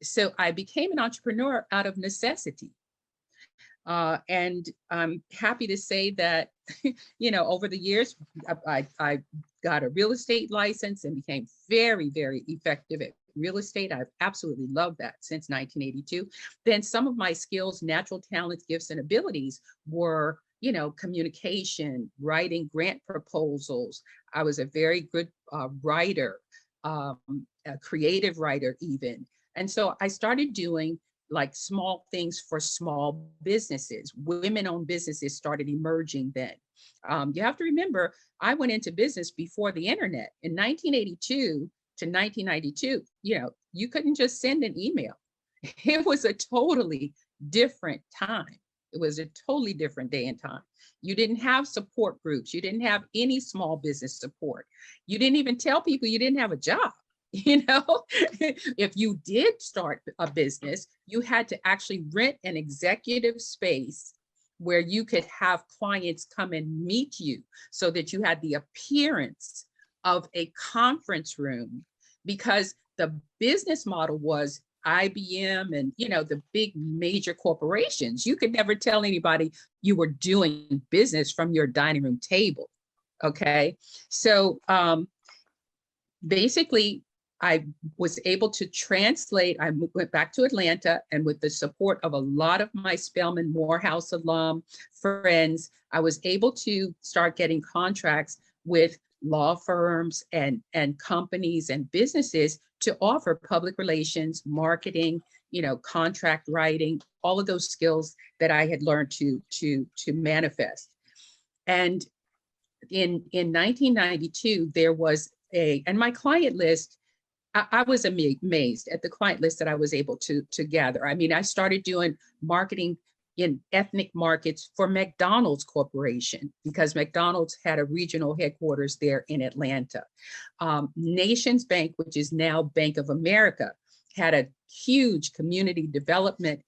so I became an entrepreneur out of necessity. And I'm happy to say that, over the years, I got a real estate license and became very, very effective at real estate. I've absolutely loved that since 1982. Then some of my skills, natural talents, gifts, and abilities were, communication, writing grant proposals. I was a very good writer, um, a creative writer even. And so I started doing like small things for small businesses. Women-owned businesses started emerging then. You have to remember, I went into business before the internet. In 1982 to 1992, you couldn't just send an email. It was a totally different time. It was a totally different day and time. You didn't have support groups. You didn't have any small business support. You didn't even tell people you didn't have a job. If you did start a business, you had to actually rent an executive space where you could have clients come and meet you so that you had the appearance of a conference room, because the business model was IBM and, the big major corporations. You could never tell anybody you were doing business from your dining room table. Okay. So basically, I was able to translate. I went back to Atlanta, and with the support of a lot of my Spelman Morehouse alum friends, I was able to start getting contracts with law firms and companies and businesses to offer public relations, marketing, contract writing, all of those skills that I had learned to manifest. And in 1992, there was and my client list, I was amazed at the client list that I was able to gather. I mean, I started doing marketing in ethnic markets for McDonald's Corporation, because McDonald's had a regional headquarters there in Atlanta. Nations Bank, which is now Bank of America, had a huge community development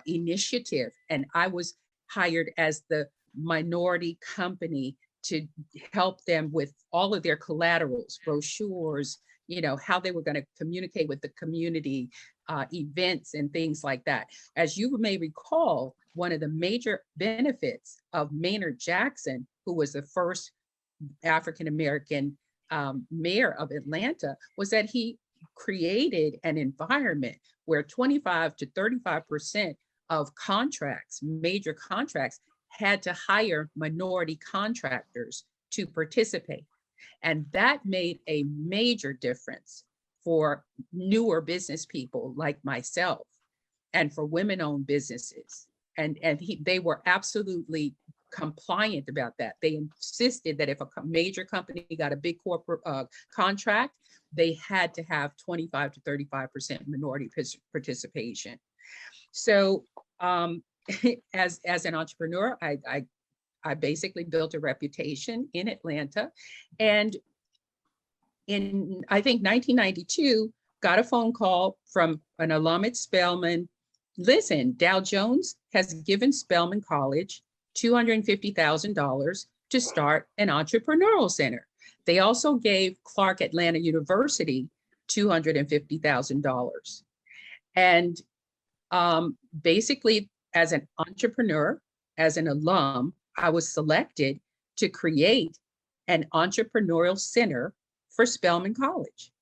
initiative, and I was hired as the minority company to help them with all of their collaterals, brochures, how they were going to communicate with the community, events and things like that. As you may recall, one of the major benefits of Maynard Jackson, who was the first African-American mayor of Atlanta, was that he created an environment where 25 to 35% of contracts, major contracts, had to hire minority contractors to participate. And that made a major difference for newer business people like myself, and for women-owned businesses. And they were absolutely compliant about that. They insisted that if a major company got a big corporate contract, they had to have 25 to 35% minority participation. So as an entrepreneur, I basically built a reputation in Atlanta, and in, I think, 1992, got a phone call from an alum at Spelman. Listen, Dow Jones has given Spelman College $250,000 to start an entrepreneurial center. They also gave Clark Atlanta University $250,000. And basically, as an entrepreneur, as an alum, I was selected to create an entrepreneurial center for Spelman College.